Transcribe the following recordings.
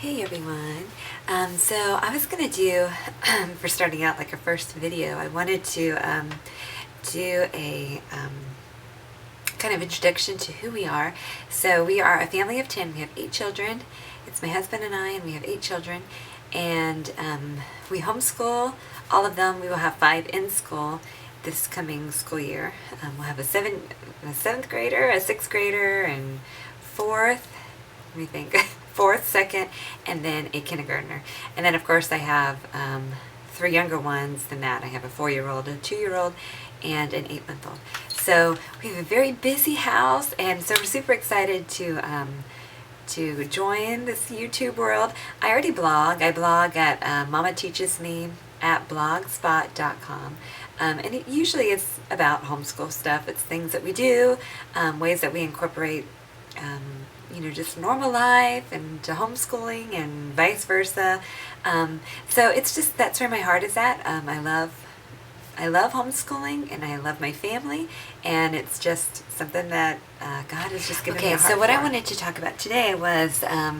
Hey everyone. So I was going to do, for starting out like a first video, I wanted to do a kind of introduction to who we are. So we are a family of 10. We have 8 children. It's my husband and I, and we have 8 children. And we homeschool all of them. We will have 5 in school this coming school year. We'll have a 7th grader, a 6th grader, and 4th, let me think, 4th, 2nd, and then a kindergartner. And then of course I have 3 younger ones than that. I have a 4-year-old, a 2-year-old, and an 8-month-old. So we have a very busy house, and so we're super excited to join this YouTube world. I already blog. I blog at Mama Teaches Me at blogspot.com. And it usually it's about homeschool stuff. It's things that we do, ways that we incorporate just normal life and to homeschooling and vice versa. So it's just, that's where my heart is at. I love homeschooling, and I love my family, and it's just something that God has just given me a heart for. So what I wanted to talk about today was I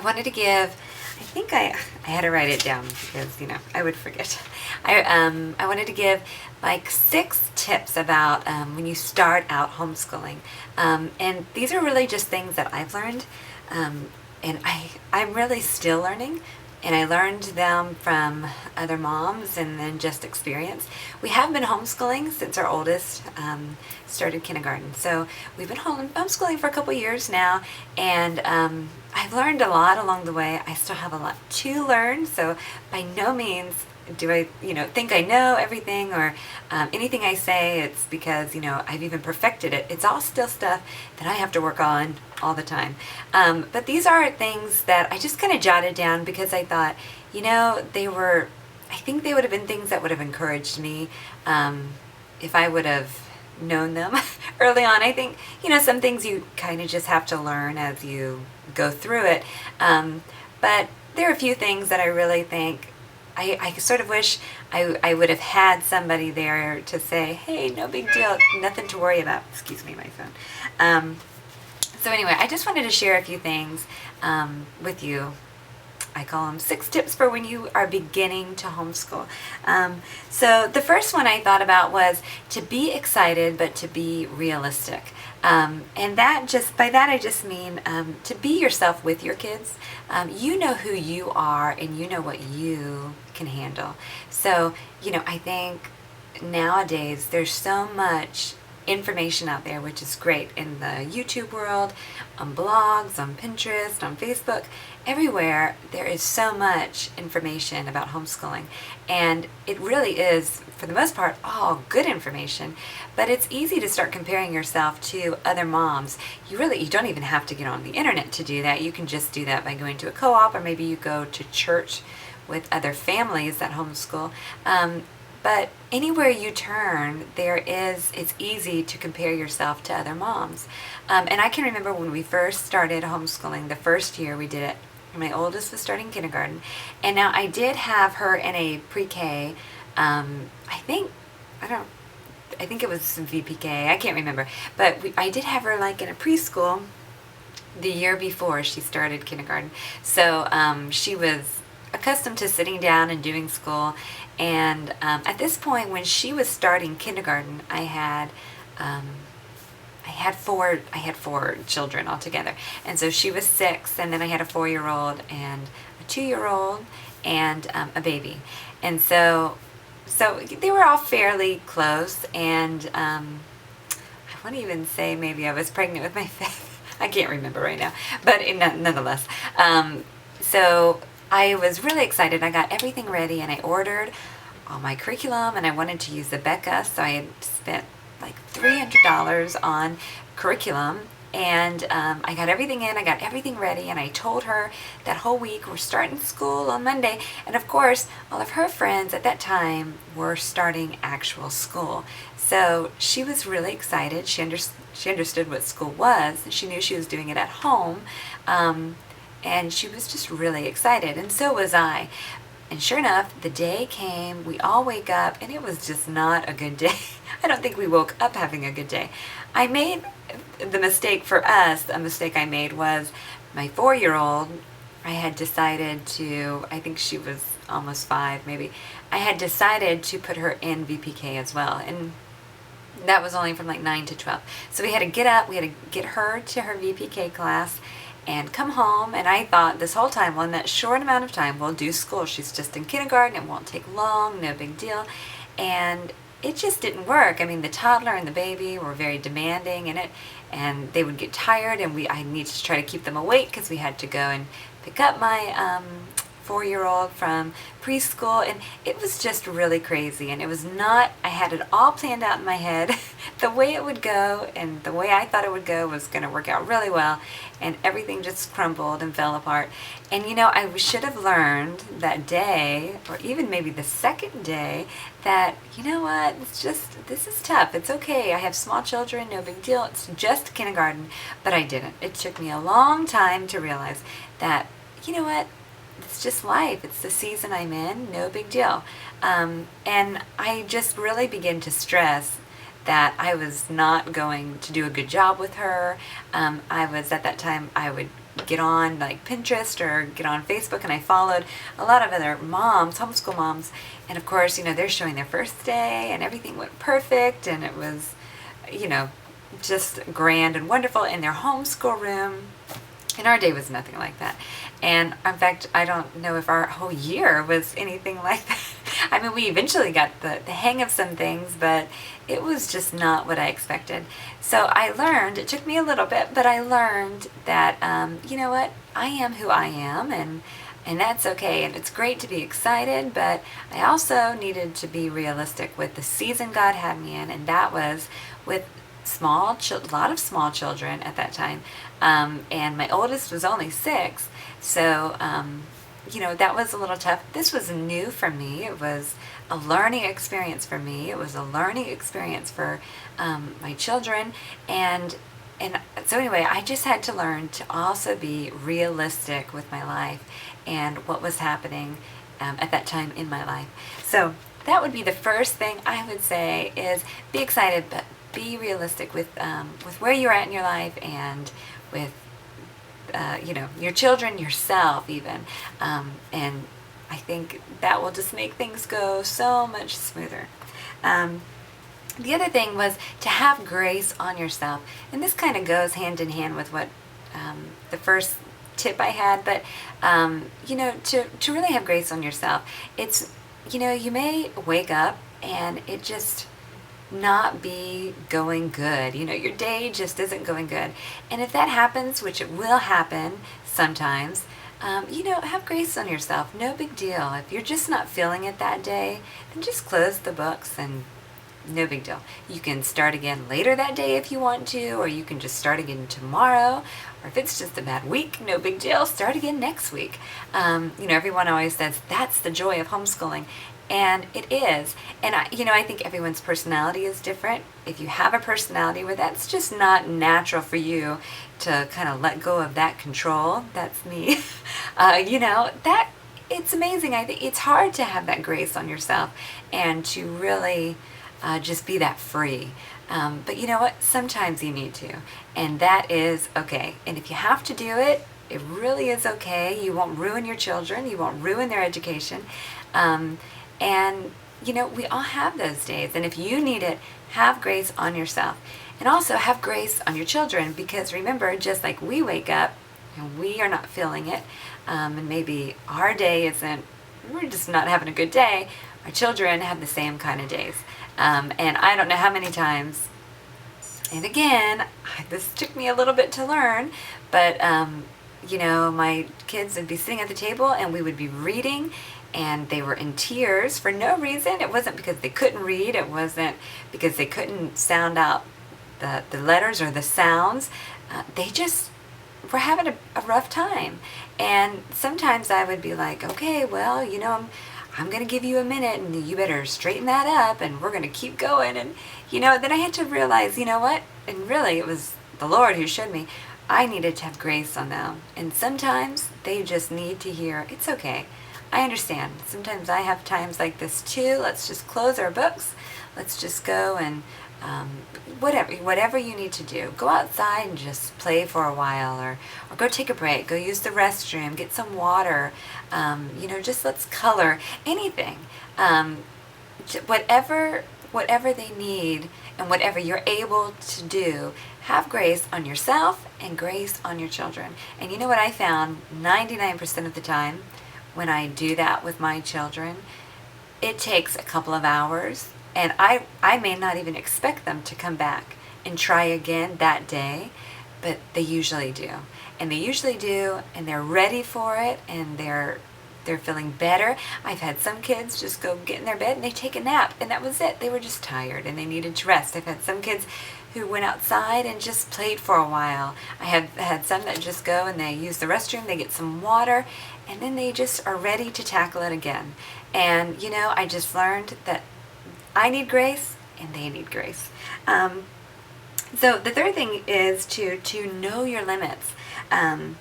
wanted to give, I think I had to write it down because, I would forget. I wanted to give like 6 tips about when you start out homeschooling. And these are really just things that I've learned. And I'm really still learning. And I learned them from other moms and then just experience. We have been homeschooling since our oldest started kindergarten. So we've been homeschooling for a couple years now, and I've learned a lot along the way. I still have a lot to learn, so by no means do I think I know everything, or anything I say, it's because I've even perfected it. It's all still stuff that I have to work on all the time. But these are things that I just kind of jotted down because I thought, I think they would have been things that would have encouraged me if I would have known them early on. I think, some things you kind of just have to learn as you go through it. But there are a few things that I really think I sort of wish I would have had somebody there to say, hey, no big deal, nothing to worry about. Excuse me, my phone. So anyway, I just wanted to share a few things with you. I call them 6 tips for when you are beginning to homeschool. So the first one I thought about was to be excited, but to be realistic. And by that I just mean to be yourself with your kids. You know who you are, and you know what you can handle. So, I think nowadays there's so much information out there, which is great, in the YouTube world, on blogs, on Pinterest, on Facebook, everywhere. There is so much information about homeschooling, and it really is, for the most part, all good information. But it's easy to start comparing yourself to other moms. You don't even have to get on the internet to do that. You can just do that by going to a co-op, or maybe you go to church with other families that homeschool. But anywhere you turn, it's easy to compare yourself to other moms. And I can remember when we first started homeschooling, the first year we did it, my oldest was starting kindergarten. And now I did have her in a pre-K, I think it was some VPK, I can't remember. But I did have her like in a preschool the year before she started kindergarten. So she was accustomed to sitting down and doing school. And at this point, when she was starting kindergarten, I had 4 children altogether. And so she was 6, and then I had a 4-year-old and a 2-year-old and a baby. And so they were all fairly close, and I want to even say maybe I was pregnant with my 5th. I can't remember right now, but nonetheless. So I was really excited. I got everything ready, and I ordered all my curriculum, and I wanted to use the Becca, so I had spent like $300 on curriculum, and I got everything in, I got everything ready, and I told her that whole week we're starting school on Monday. And of course, all of her friends at that time were starting actual school. So she was really excited. She understood what school was, and she knew she was doing it at home. And she was just really excited, and so was I. And sure enough, the day came, we all wake up, and it was just not a good day. I don't think we woke up having a good day. I made the mistake for us, a mistake I made was my 4-year-old I had decided to, I think she was almost 5 maybe, I had decided to put her in VPK as well. And that was only from like 9 to 12. So we had to get up, we had to get her to her VPK class and come home. And I thought this whole time, well, in that short amount of time, we'll do school. She's just in kindergarten, it won't take long, no big deal. And it just didn't work. I mean, the toddler and the baby were very demanding, and they would get tired, and I needed to try to keep them awake because we had to go and pick up my 4-year-old from preschool, and it was just really crazy. And it was not, I had it all planned out in my head. The way it would go and the way I thought it would go was going to work out really well, and everything just crumbled and fell apart. And I should have learned that day, or even maybe the second day, that what, this is tough. It's okay. I have small children, no big deal. It's just kindergarten. But I didn't. It took me a long time to realize that, what, it's just life. It's the season I'm in. No big deal. And I just really began to stress that I was not going to do a good job with her. I was, at that time, I would get on like Pinterest or get on Facebook, and I followed a lot of other moms, homeschool moms. And of course, they're showing their first day and everything went perfect, and it was, just grand and wonderful in their homeschool room. And our day was nothing like that. And in fact, I don't know if our whole year was anything like that. I mean, we eventually got the hang of some things, but it was just not what I expected. So I learned, it took me a little bit, but I learned that, what, I am who I am, and that's okay. And it's great to be excited, but I also needed to be realistic with the season God had me in, and that was with a lot of small children at that time. And my oldest was only 6. So, that was a little tough. This was new for me. It was a learning experience for me. It was a learning experience for my children. And so anyway, I just had to learn to also be realistic with my life and what was happening at that time in my life. So that would be the first thing I would say, is be excited, but be realistic with where you're at in your life, and with your children, yourself even, and I think that will just make things go so much smoother. The other thing was to have grace on yourself, and this kind of goes hand in hand with what the first tip I had, but to really have grace on yourself. It's, you may wake up and it just not be going good. Your day just isn't going good. And if that happens, which it will happen sometimes, have grace on yourself. No big deal. If you're just not feeling it that day, then just close the books, and no big deal. You can start again later that day if you want to, or you can just start again tomorrow. Or if it's just a bad week, no big deal. Start again next week. Everyone always says that's the joy of homeschooling. And it is. And I think everyone's personality is different. If you have a personality where that's just not natural for you to kind of let go of that control, that's me. That it's amazing. I think it's hard to have that grace on yourself and to really just be that free. But you know what? Sometimes you need to. And that is okay. And if you have to do it, it really is okay. You won't ruin your children. You won't ruin their education. And, we all have those days. And if you need it, have grace on yourself. And also have grace on your children, because remember, just like we wake up and we are not feeling it, and maybe our day we're just not having a good day, our children have the same kind of days. And I don't know how many times, and again, this took me a little bit to learn, but, my kids would be sitting at the table and we would be reading, and they were in tears for no reason. It wasn't because they couldn't read. It wasn't because they couldn't sound out the letters or the sounds. They just were having a rough time. And sometimes I would be like, okay, well, I'm going to give you a minute, and you better straighten that up, and we're going to keep going. And, then I had to realize, what? And really, it was the Lord who showed me I needed to have grace on them. And sometimes they just need to hear, it's okay. I understand. Sometimes I have times like this too. Let's just close our books. Let's just go and um, whatever you need to do. Go outside and just play for a while, or go take a break, go use the restroom, get some water, just let's color, anything. Whatever they need and whatever you're able to do, have grace on yourself and grace on your children. And you know what I found 99% of the time when I do that with my children? It takes a couple of hours, and I may not even expect them to come back and try again that day, but they usually do. And they usually do, and they're ready for it, and they're feeling better. I've had some kids just go get in their bed and they take a nap, and that was it. They were just tired and they needed to rest. I've had some kids who went outside and just played for a while. I have had some that just go and they use the restroom, they get some water, and then they just are ready to tackle it again. And I just learned that I need grace and they need grace. So the third thing is to know your limits. And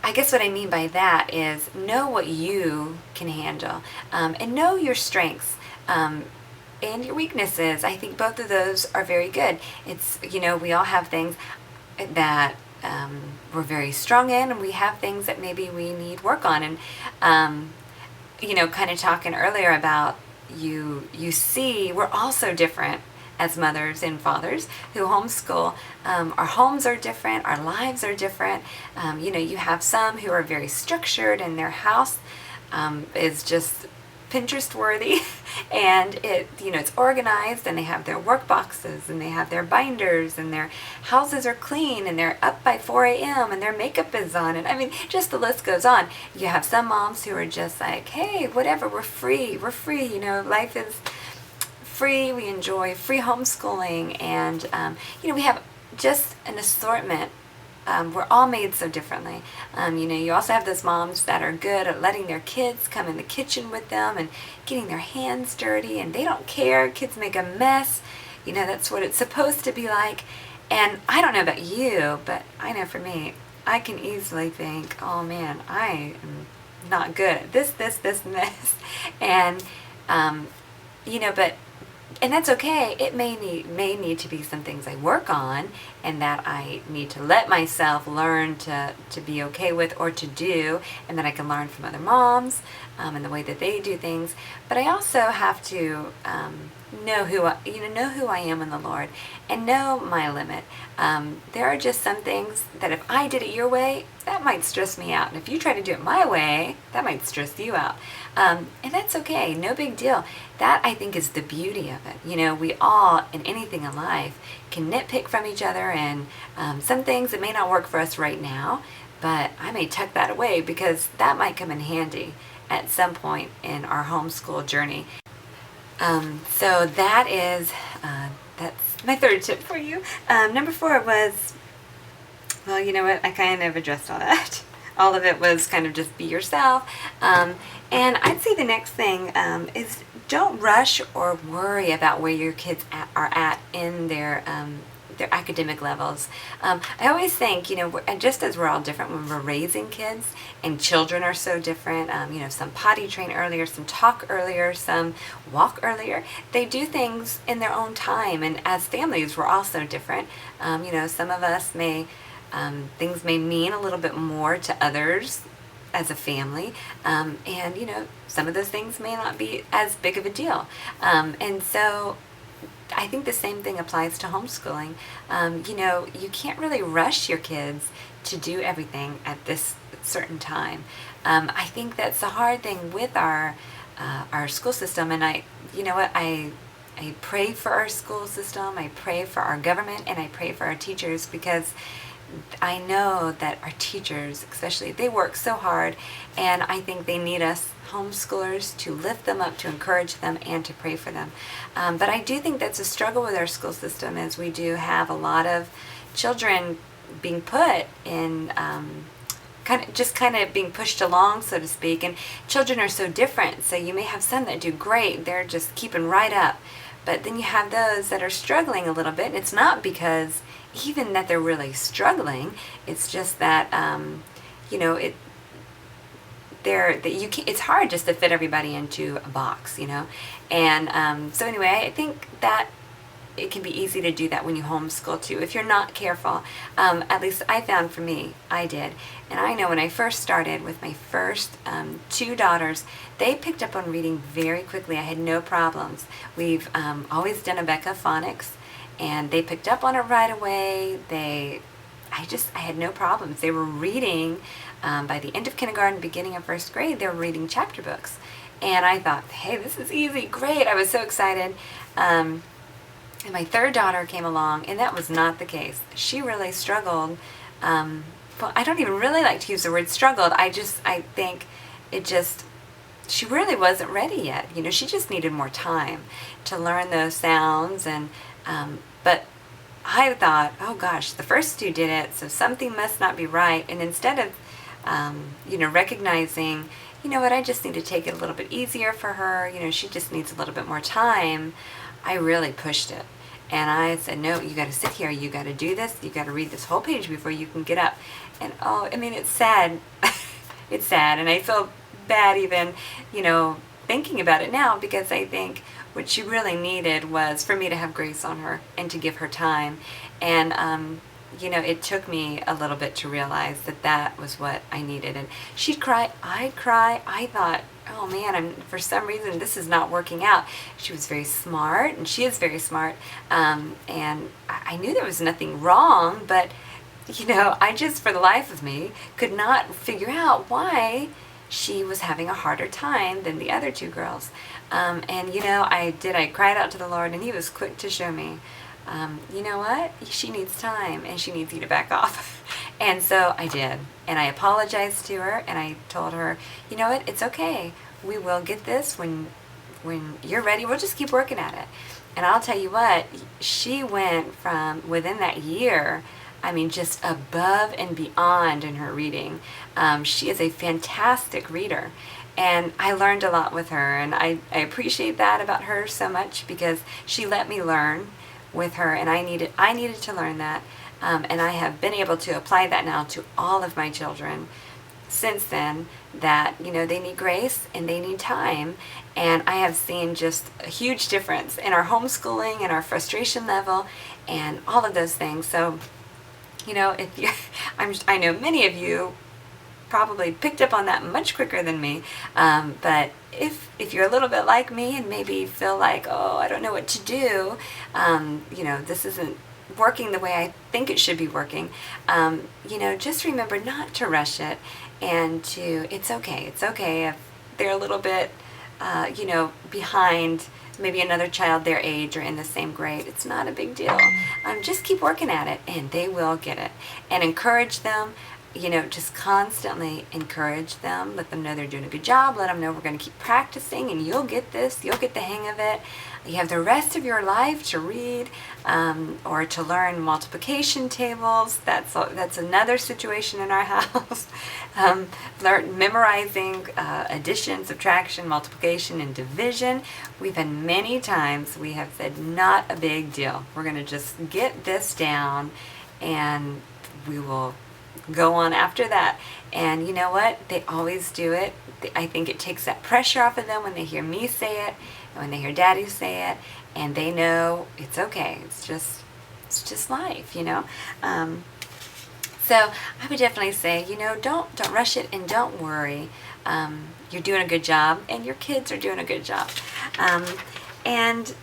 I guess what I mean by that is know what you can handle, and know your strengths and your weaknesses. I think both of those are very good. It's, we all have things that we're very strong in, and we have things that maybe we need work on. And, kind of talking earlier about you see we're all so different as mothers and fathers who homeschool. Our homes are different, our lives are different. You have some who are very structured, and their house is just Pinterest worthy, and it's organized, and they have their work boxes, and they have their binders, and their houses are clean, and they're up by 4 a.m. and their makeup is on, and I mean, just the list goes on. You have some moms who are just like, hey, whatever, we're free, life is free, we enjoy free homeschooling, and we have just an assortment. We're all made so differently. You also have those moms that are good at letting their kids come in the kitchen with them and getting their hands dirty, and they don't care. Kids make a mess. That's what it's supposed to be like. And I don't know about you, but I know for me, I can easily think, oh man, I am not good at this, and this. And, and that's okay. It may need to be some things I work on, and that I need to let myself learn to be okay with, or to do, and that I can learn from other moms and the way that they do things. But I also have to know who I am in the Lord, and know my limit. There are just some things that if I did it your way, that might stress me out, and if you try to do it my way, that might stress you out. And that's okay, no big deal. That, I think, is the beauty of it. We all, in anything in life, can nitpick from each other, and some things that may not work for us right now, but I may tuck that away because that might come in handy at some point in our homeschool journey. So that's my third tip for you. Number 4 was, well, you know what? I kind of addressed all that. All of it was kind of just be yourself. And I'd say the next thing is don't rush or worry about where your kids are at in their academic levels. I always think, just as we're all different when we're raising kids, and children are so different, some potty train earlier, some talk earlier, some walk earlier. They do things in their own time, and as families, we're also different. Some of us things may mean a little bit more to others as a family, and some of those things may not be as big of a deal, and so I think the same thing applies to homeschooling. You can't really rush your kids to do everything at this certain time. I think that's the hard thing with our school system, and I pray for our school system, I pray for our government, and I pray for our teachers, because I know that our teachers, especially, they work so hard, and I think they need us homeschoolers to lift them up, to encourage them, and to pray for them. But I do think that's a struggle with our school system, as we do have a lot of children being put in kind of being pushed along, so to speak, and children are so different. So you may have some that do great, they're just keeping right up, but then you have those that are struggling a little bit, and it's not because even that they're really struggling, it's just that that you can, it's hard just to fit everybody into a box, and so anyway, I think that it can be easy to do that when you homeschool too, if you're not careful. At least I found for me, I did. And I know when I first started with my first two daughters, they picked up on reading very quickly. I had no problems. We've always done Abeka phonics, and they picked up on it right away. I had no problems. They were reading, by the end of kindergarten, beginning of first grade, they were reading chapter books. And I thought, hey, this is easy, great. I was so excited. And my third daughter came along, and that was not the case. She really struggled. Well, I don't even really like to use the word struggled. I think she really wasn't ready yet. She just needed more time to learn those sounds. And but I thought, oh gosh, the first two did it, so something must not be right. And instead of, recognizing, what, I just need to take it a little bit easier for her. She just needs a little bit more time. I really pushed it. And I said, no, you got to sit here. You got to do this. You got to read this whole page before you can get up. And it's sad. It's sad. And I feel bad even, thinking about it now, because I think what she really needed was for me to have grace on her and to give her time. And, it took me a little bit to realize that that was what I needed. And she'd cry, I'd cry. I thought, oh man, for some reason this is not working out. She was very smart, and she is very smart. And I knew there was nothing wrong, but, I just, for the life of me, could not figure out why she was having a harder time than the other two girls. And, I cried out to the Lord, and He was quick to show me, you know what? She needs time, and she needs you to back off. And so I did. And I apologized to her, and I told her, you know what? It's okay. We will get this when you're ready. We'll just keep working at it. And I'll tell you what, she went from, within that year, just above and beyond in her reading. She is a fantastic reader. And I learned a lot with her, and I appreciate that about her so much, because she let me learn with her, and I needed to learn that. And I have been able to apply that now to all of my children since then, that, they need grace and they need time. And I have seen just a huge difference in our homeschooling and our frustration level and all of those things. So, if you, I know many of you probably picked up on that much quicker than me. But if you're a little bit like me and maybe feel like, oh, I don't know what to do, this isn't working the way I think it should be working, just remember not to rush it, and it's okay if they're a little bit, behind maybe another child their age or in the same grade. It's not a big deal. Just keep working at it, and they will get it. And encourage them. Just constantly encourage them. Let them know they're doing a good job. Let them know we're going to keep practicing, and you'll get this. You'll get the hang of it. You have the rest of your life to read, or to learn multiplication tables. That's another situation in our house. Memorizing addition, subtraction, multiplication, and division. We've had many times we have said, not a big deal. We're going to just get this down, and we will go on after that. And you know what? They always do it. I think it takes that pressure off of them when they hear me say it, and when they hear Daddy say it, and they know it's okay. It's just life, So I would definitely say, don't rush it, and don't worry. You're doing a good job, and your kids are doing a good job. And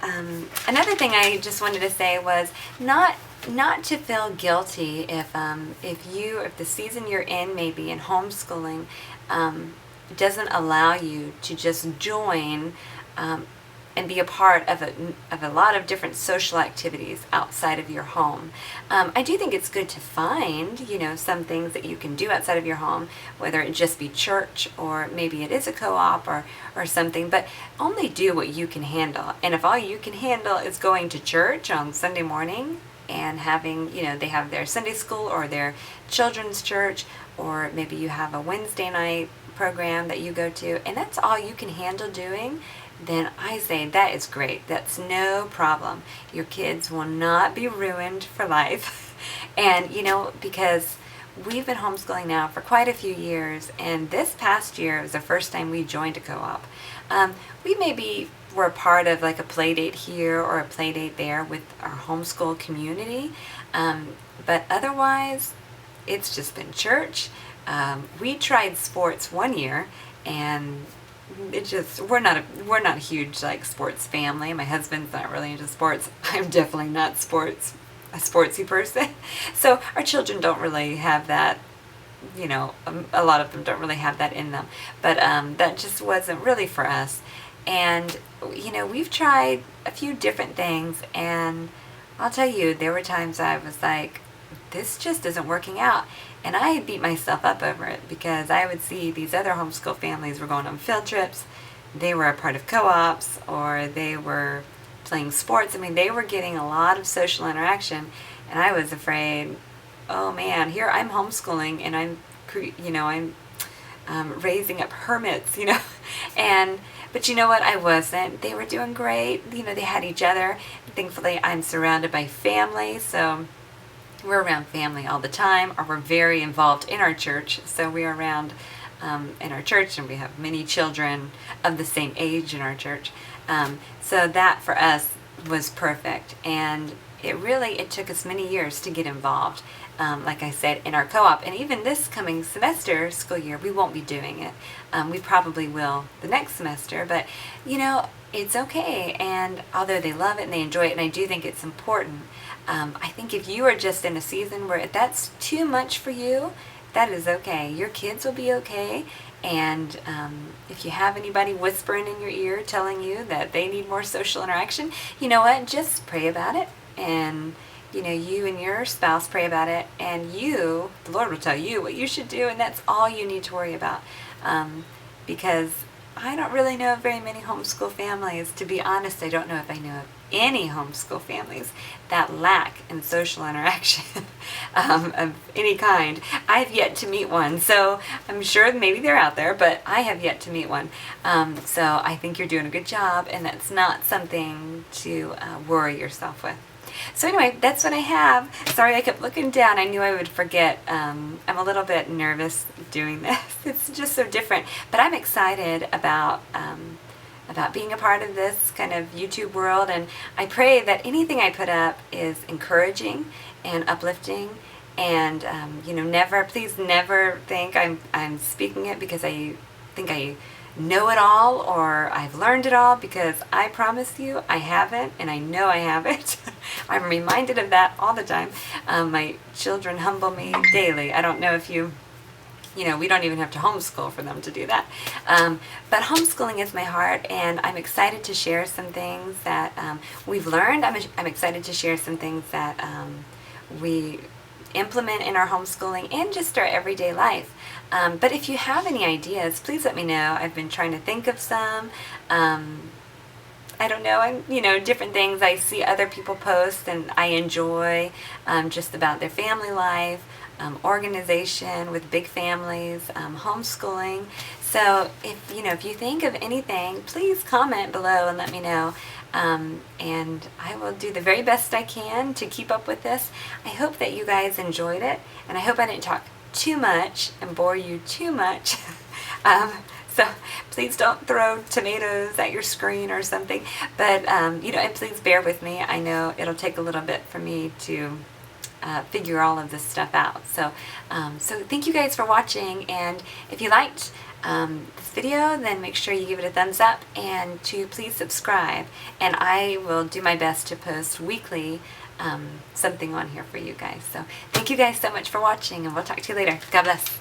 another thing I just wanted to say was not to feel guilty if the season you're in, maybe in homeschooling, doesn't allow you to just join and be a part of a lot of different social activities outside of your home. I do think it's good to find, some things that you can do outside of your home, whether it just be church, or maybe it is a co-op or something, but only do what you can handle. And if all you can handle is going to church on Sunday morning, and having, they have their Sunday school or their children's church, or maybe you have a Wednesday night program that you go to, and that's all you can handle doing, then I say that is great. That's no problem. Your kids will not be ruined for life. And, because we've been homeschooling now for quite a few years, and this past year was the first time we joined a co-op. We maybe were a part of like a play date here or a play date there with our homeschool community, but otherwise it's just been church. We tried sports one year, and it just we're not a huge like sports family. My husband's not really into sports. I'm definitely not a sportsy person. So our children don't really have that, a lot of them don't really have that in them. But that just wasn't really for us. And, we've tried a few different things, and I'll tell you, there were times I was like, this just isn't working out. And I beat myself up over it because I would see these other homeschool families were going on field trips, they were a part of co-ops, or they were playing sports. I mean, they were getting a lot of social interaction, and I was afraid, oh man, here I'm homeschooling and I'm raising up hermits, but you know what? I wasn't. They were doing great. They had each other. Thankfully, I'm surrounded by family, so we're around family all the time, or we're very involved in our church. So we're around in our church, and we have many children of the same age in our church. So that for us was perfect, and it took us many years to get involved. Like I said, in our co-op, and even this coming semester, school year, we won't be doing it. We probably will the next semester, but it's okay. And although they love it and they enjoy it, and I do think it's important, I think if you are just in a season where that's too much for you, that is okay. Your kids will be okay. And if you have anybody whispering in your ear telling you that they need more social interaction, you know what? Just pray about it. And, you and your spouse pray about it. And the Lord will tell you what you should do. And that's all you need to worry about. Because I don't really know of very many homeschool families. To be honest, I don't know if I know of any homeschool families that lack in social interaction of any kind. I've yet to meet one, so I'm sure maybe they're out there, but I have yet to meet one. So I think you're doing a good job, and that's not something to worry yourself with. So anyway, that's what I have. Sorry, I kept looking down. I knew I would forget. I'm a little bit nervous doing this. It's just so different, but I'm excited about being a part of this kind of YouTube world, and I pray that anything I put up is encouraging and uplifting, and please never think I'm speaking it because I think I know it all or I've learned it all, because I promise you I haven't, and I know I haven't. I'm reminded of that all the time. My children humble me daily. I don't know if we don't even have to homeschool for them to do that. But homeschooling is my heart, and I'm excited to share some things that we've learned. I'm excited to share some things that we implement in our homeschooling and just our everyday life. But if you have any ideas, please let me know. I've been trying to think of some. I don't know, different things I see other people post and I enjoy, just about their family life, organization with big families, homeschooling. So if you think of anything, please comment below and let me know. And I will do the very best I can to keep up with this. I hope that you guys enjoyed it, and I hope I didn't talk too much and bore you too much. So please don't throw tomatoes at your screen or something. But, and please bear with me. I know it'll take a little bit for me to figure all of this stuff out. So thank you guys for watching. And if you liked this video, then make sure you give it a thumbs up, and to please subscribe. And I will do my best to post weekly something on here for you guys. So thank you guys so much for watching, and we'll talk to you later. God bless.